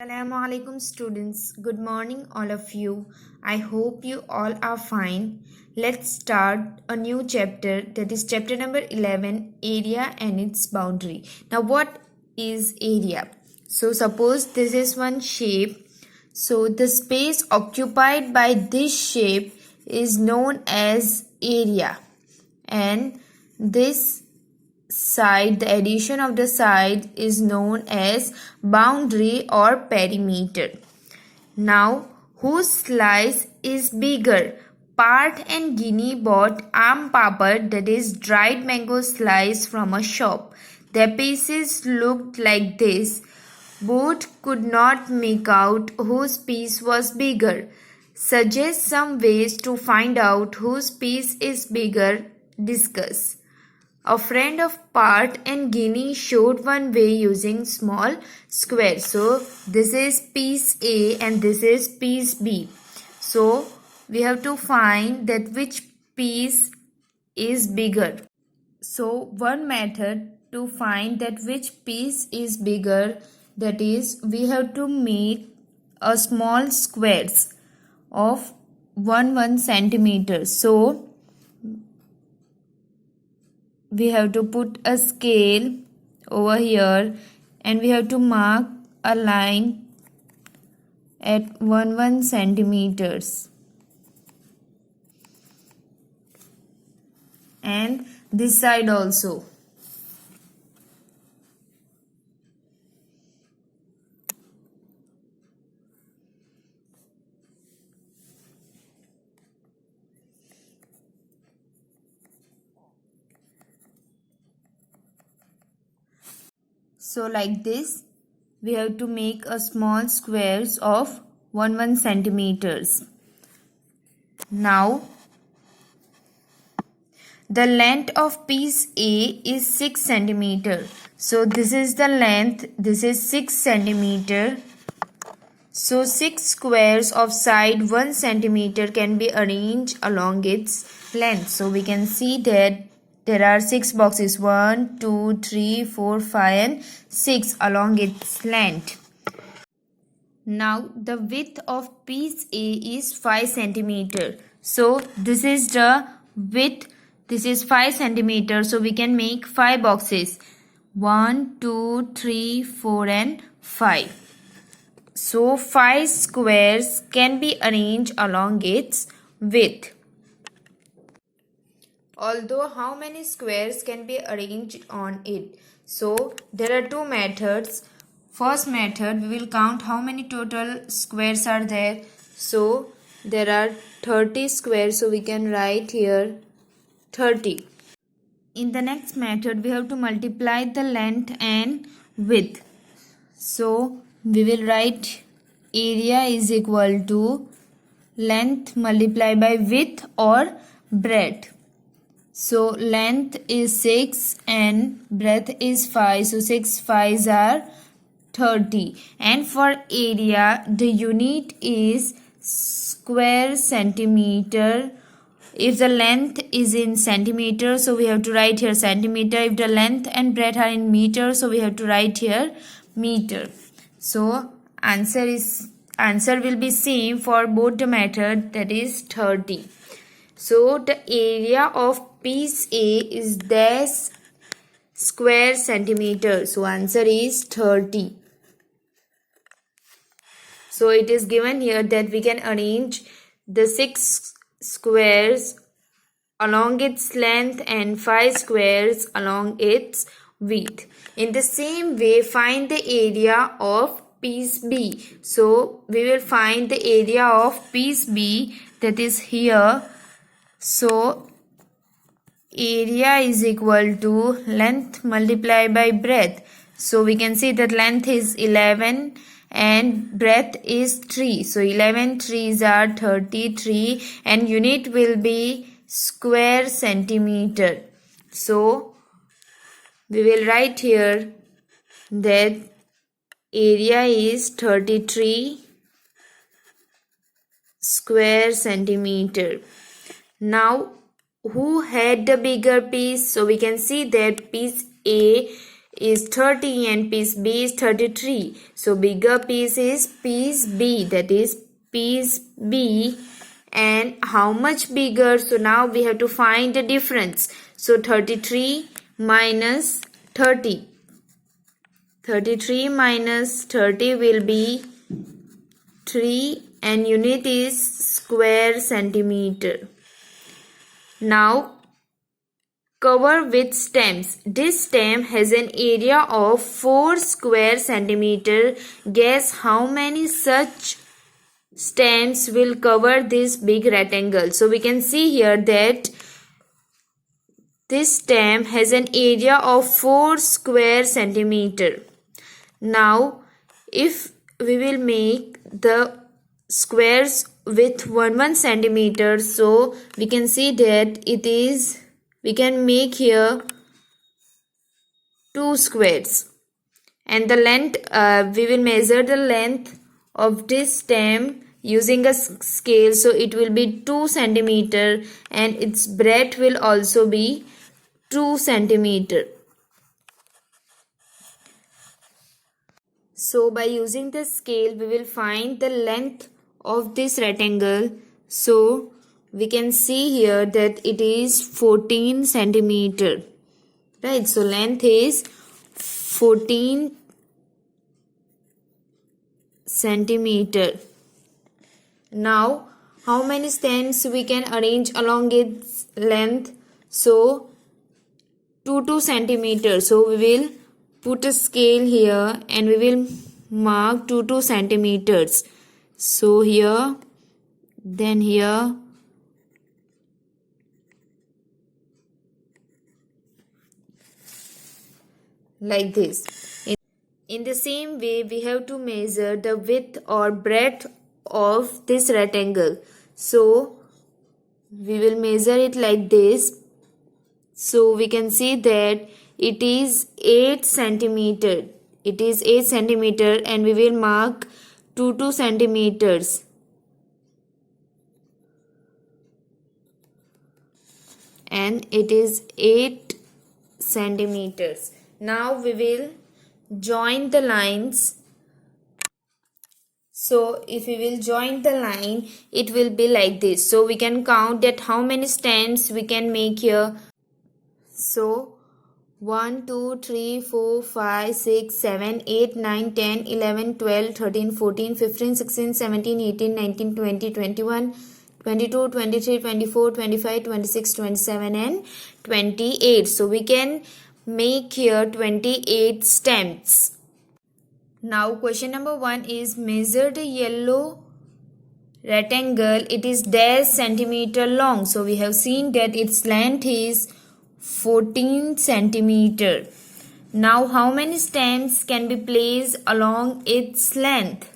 Assalamu alaikum students. Good morning all of you. I hope you all are fine. Let's start a new chapter, that is chapter number 11, area and its boundary. Now what is area? So suppose this is one shape. So the space occupied by this shape is known as area, and this side, the addition of the side, is known as boundary or perimeter. Now, whose slice is bigger? Parth and Guinea bought aam papad, that is dried mango slice, from a shop. Their pieces looked like this. Both could not make out whose piece was bigger. Suggest some ways to find out whose piece is bigger. Discuss. A friend of Parth and Guinea showed one way using small squares. So this is piece A and this is piece B. So we have to find that which piece is bigger. So one method to find that which piece is bigger, that is, we have to make a small squares of 1 centimeter. So we have to put a scale over here and we have to mark a line at 1 centimeters, and this side also. So like this, we have to make a small squares of 1 centimeters. Now, the length of piece A is 6 centimeter. So this is the length, this is 6 centimeter. So 6 squares of side 1 centimeter can be arranged along its length. So we can see that there are 6 boxes, 1, 2, 3, 4, 5 and 6 along its length. Now the width of piece A is 5 centimeter. So this is the width, this is 5 centimeter. So we can make 5 boxes, 1, 2, 3, 4 and 5. So 5 squares can be arranged along its width. Although how many squares can be arranged on it? So there are two methods. First method, we will count how many total squares are there. So there are 30 squares, so we can write here 30. In the next method, we have to multiply the length and width. So we will write area is equal to length multiplied by width or breadth. So length is 6 and breadth is 5. So 6 5s are 30. And for area, the unit is square centimeter. If the length is in centimeter, so we have to write here centimeter. If the length and breadth are in meter, so we have to write here meter. So answer will be same for both the method, that is 30. So the area of piece A is dash square centimeter. So answer is 30. So it is given here that we can arrange the 6 squares along its length and 5 squares along its width. In the same way, find the area of piece B. So we will find the area of piece B, that is here. So area is equal to length multiplied by breadth. So we can see that length is 11 and breadth is 3. So 11 3s are 33 and unit will be square centimeter. So we will write here that area is 33 square centimeter. Now who had the bigger piece? So we can see that piece A is 30 and piece B is 33. So bigger piece is piece B, that is piece B. And how much bigger? So now we have to find the difference. So 33 minus 30. 33 minus 30 will be 3 and unit is square centimeter. Now cover with stems. This stem has an area of 4 square centimeter. Guess how many such stems will cover this big rectangle. So we can see here that this stem has an area of 4 square centimeter. Now if we will make the squares with 1 centimeter, so we can see that we can make here 2 squares, and the length, we will measure the length of this stem using a scale. So it will be 2 centimeter and its breadth will also be 2 centimeter. So by using the scale we will find the length of this rectangle. So we can see here that it is 14 centimeter, right? So length is 14 centimeter. Now how many stems we can arrange along its length? So 2 centimeter. So we will put a scale here and we will mark 2 centimeters. So here, then here, like this. In the same way, we have to measure the width or breadth of this rectangle. So we will measure it like this. So we can see that it is 8 centimeter. It is 8 centimeter and we will mark 2 centimeters. And it is 8 centimeters. Now we will join the lines. So if we will join the line, it will be like this. So we can count that how many stems we can make here. So 1, 2, 3, 4, 5, 6, 7, 8, 9, 10, 11, 12, 13, 14, 15, 16, 17, 18, 19, 20, 21, 22, 23, 24, 25, 26, 27 and 28. So we can make here 28 stems. Now question number 1 is measure the yellow rectangle. It is dash centimeter long. So we have seen that its length is 14 centimeter. Now how many stems can be placed along its length?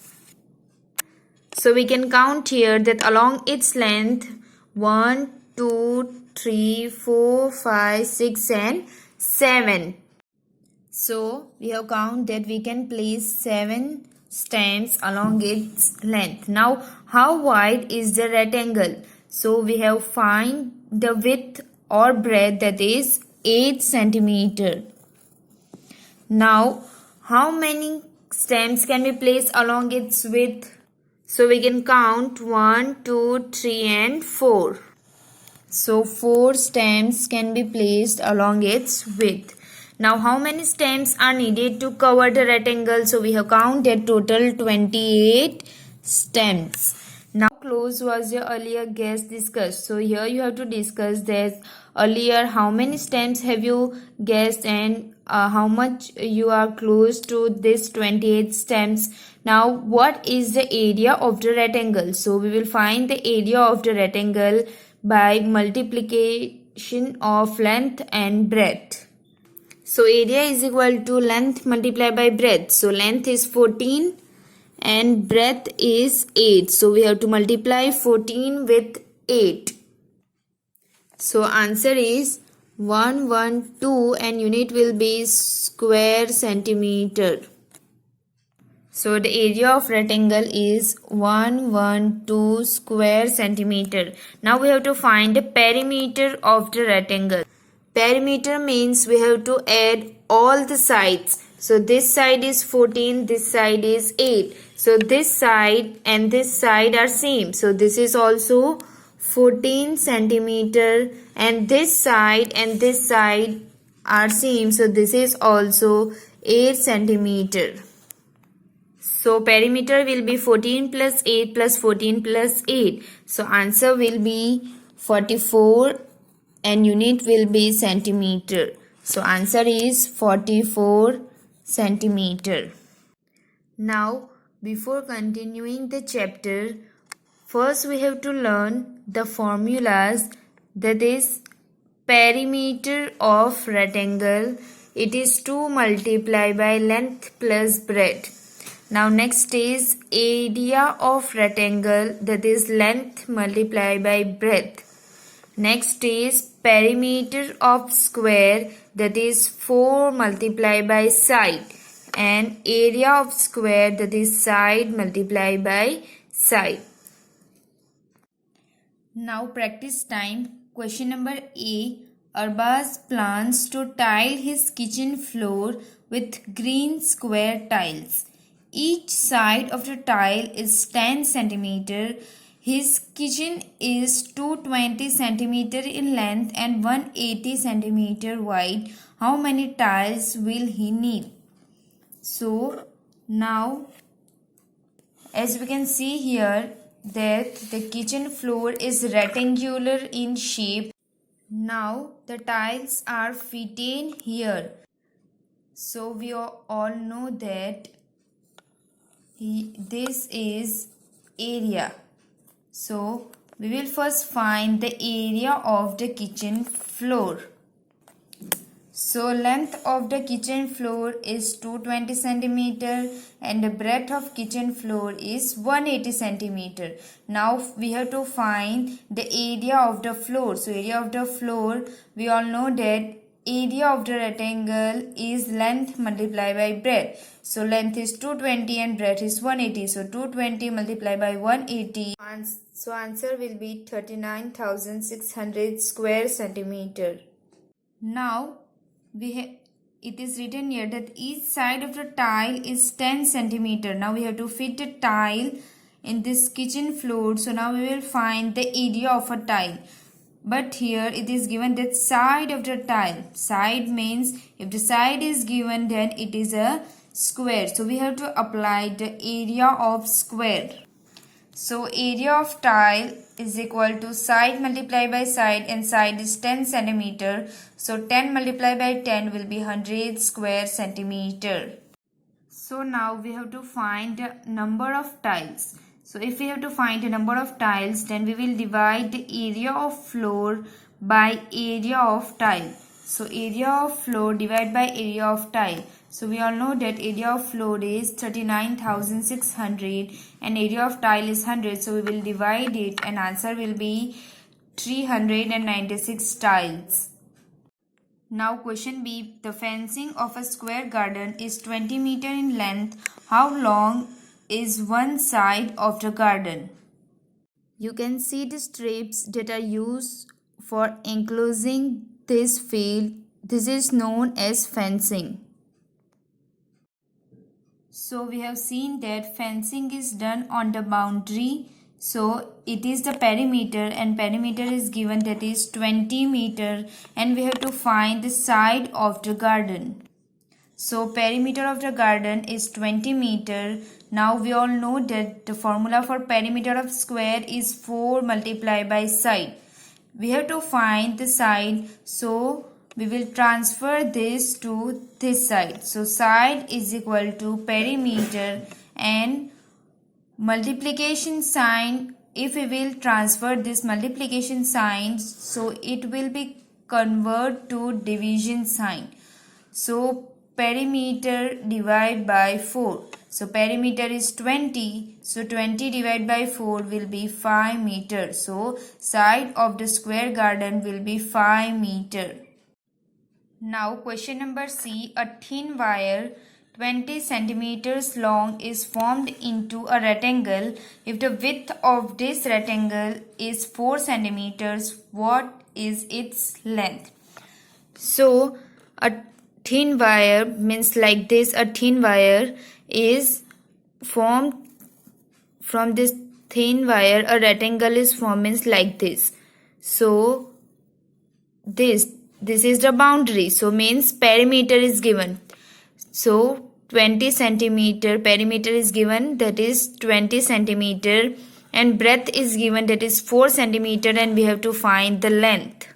So we can count here that along its length 1, 2, 3, 4, 5, 6 and 7. So we have counted that we can place 7 stems along its length. Now how wide is the rectangle? So we have find the width or breadth, that is 8 centimeter. Now how many stems can be placed along its width? So we can count 1, 2, 3 and 4. So 4 stems can be placed along its width. Now how many stems are needed to cover the rectangle? So we have counted total 28 stems. Now close was your earlier guess discussed. So here you have to discuss this earlier how many stems have you guessed and how much you are close to this 28 stems. Now what is the area of the rectangle? So we will find the area of the rectangle by multiplication of length and breadth. So area is equal to length multiplied by breadth. So length is 14 and breadth is 8. So we have to multiply 14 with 8. So answer is 112 and unit will be square centimeter. So the area of rectangle is 112 square centimeter. Now we have to find the perimeter of the rectangle. Perimeter means we have to add all the sides. So this side is 14, this side is 8. So this side and this side are same. So this is also 14 centimeter, and this side and this side are same. So this is also 8 centimeter. So perimeter will be 14 plus 8 plus 14 plus 8. So answer will be 44 and unit will be centimeter. So answer is 44 centimeter. Now before continuing the chapter, first we have to learn the formulas, that is perimeter of rectangle. It is 2 multiplied by length plus breadth. Now next is area of rectangle, that is length multiplied by breadth. Next is perimeter of square, that is 4 multiplied by side, and area of square, that is side multiplied by side. Now practice time. Question number A. Arbaz plans to tile his kitchen floor with green square tiles. Each side of the tile is 10 centimeter. His kitchen is 220 centimeter in length and 180 centimeter wide. How many tiles will he need? So now, as we can see here, that the kitchen floor is rectangular in shape. Now the tiles are fitting here. So we all know that this is area. So we will first find the area of the kitchen floor. So length of the kitchen floor is 220 centimeter and the breadth of kitchen floor is 180 centimeter. Now we have to find the area of the floor. So area of the floor, we all know that area of the rectangle is length multiplied by breadth. So length is 220 and breadth is 180. So 220 multiplied by 180. So answer will be 39,600 square centimeter. Now it is written here that each side of the tile is 10 centimeter. Now we have to fit a tile in this kitchen floor. So now we will find the area of a tile. But here it is given that side of the tile. Side means if the side is given, then it is a square. So we have to apply the area of square. So area of tile is equal to side multiplied by side, and side is 10 centimeter. So 10 multiplied by 10 will be 100 square centimeter. So now we have to find the number of tiles. So if we have to find the number of tiles, then we will divide the area of floor by area of tile. So area of floor divided by area of tile. So we all know that area of floor is 39,600 and area of tile is 100. So we will divide it and answer will be 396 tiles. Now question B. The fencing of a square garden is 20 meter in length. How long is one side of the garden? You can see the strips that are used for enclosing this field. This is known as fencing. So we have seen that fencing is done on the boundary. So it is the perimeter, and perimeter is given, that is 20 meter, and we have to find the side of the garden. So perimeter of the garden is 20 meter. Now we all know that the formula for perimeter of square is 4 multiplied by side. We have to find the side, so we will transfer this to this side. So side is equal to perimeter, and multiplication sign, if we will transfer this multiplication sign, so it will be convert to division sign. So perimeter divided by 4. So perimeter is 20. So 20 divided by 4 will be 5 meter. So side of the square garden will be 5 meter. Now question number C. A thin wire 20 centimeters long is formed into a rectangle. If the width of this rectangle is 4 centimeters, what is its length? So a thin wire means like this. A thin wire is formed from this thin wire. A rectangle is formed means like this. So this is the boundary. So means perimeter is given. So 20 centimeter perimeter is given, that is 20 centimeter, and breadth is given, that is 4 centimeter, and we have to find the length.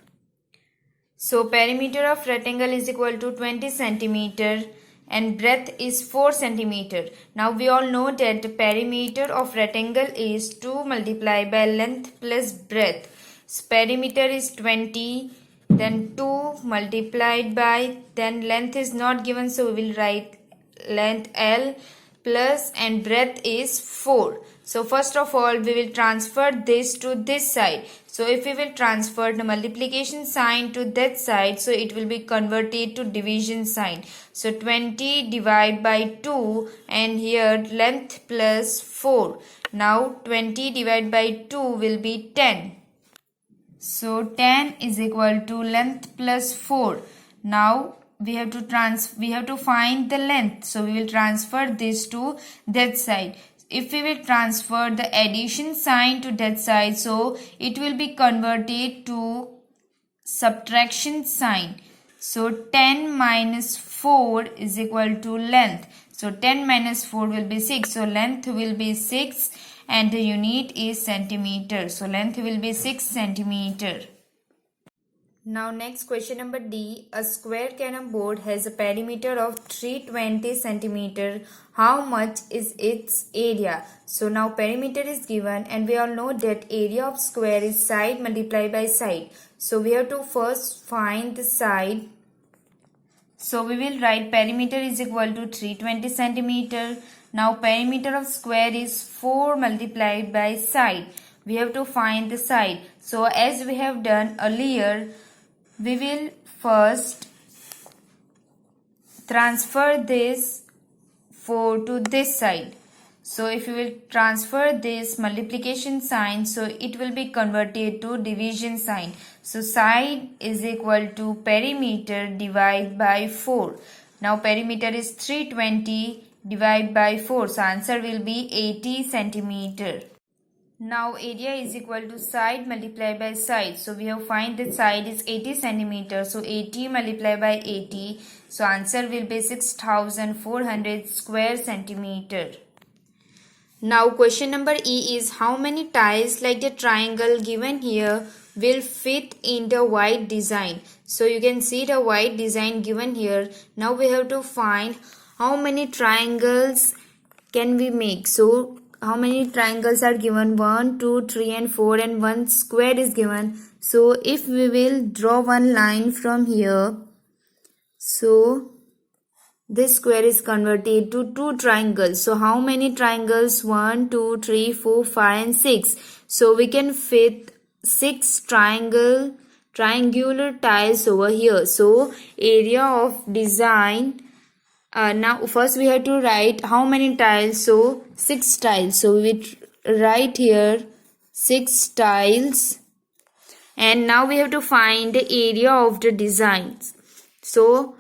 So perimeter of rectangle is equal to 20 centimeter and breadth is 4 centimeter. Now we all know that the perimeter of rectangle is 2 multiplied by length plus breadth. So perimeter is 20, then 2 multiplied by, then length is not given, so we will write length L plus, and breadth is 4. So first of all we will transfer this to this side. So if we will transfer the multiplication sign to that side, so it will be converted to division sign. So 20 divided by 2, and here length plus 4. Now 20 divided by 2 will be 10. So 10 is equal to length plus 4. Now we have to find the length. So we will transfer this to that side. If we will transfer the addition sign to that side, so it will be converted to subtraction sign. So 10 minus 4 is equal to length. So 10 minus 4 will be 6. So length will be 6 and the unit is centimeter. So length will be 6 centimeter. Now next question number D. A square cannon board has a perimeter of 320 centimeter. How much is its area? So now perimeter is given and we all know that area of square is side multiplied by side. So we have to first find the side. So we will write perimeter is equal to 320 centimeter. Now perimeter of square is 4 multiplied by side. We have to find the side. So as we have done earlier, we will first transfer this 4 to this side. So if you will transfer this multiplication sign, so it will be converted to division sign. So side is equal to perimeter divided by 4. Now perimeter is 320 divided by 4. So answer will be 80 centimeter. Now area is equal to side multiplied by side. So we have find that side is 80 centimeter. So 80 multiplied by 80. So answer will be 6400 square centimeter. Now question number E is how many tiles like the triangle given here will fit in the white design. So you can see the white design given here. Now we have to find how many triangles can we make. So how many triangles are given? 1, 2, 3 and 4 and 1 square is given. So if we will draw one line from here, so this square is converted to 2 triangles. So how many triangles? 1, 2, 3, 4, 5 and 6. So we can fit 6 triangular tiles over here. So area of design. Now first we have to write how many tiles. So 6 tiles. So we write here 6 tiles. And now we have to find the area of the designs. So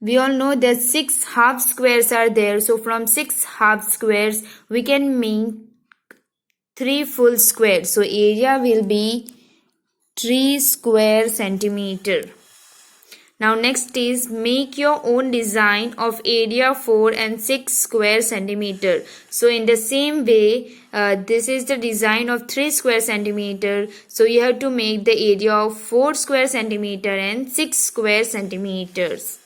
we all know that 6 half squares are there. So from 6 half squares we can make 3 full squares. So area will be 3 square centimeter. Now next is make your own design of area 4 and 6 square centimeter. So in the same way, this is the design of 3 square centimeter. So you have to make the area of 4 square centimeter and 6 square centimeters.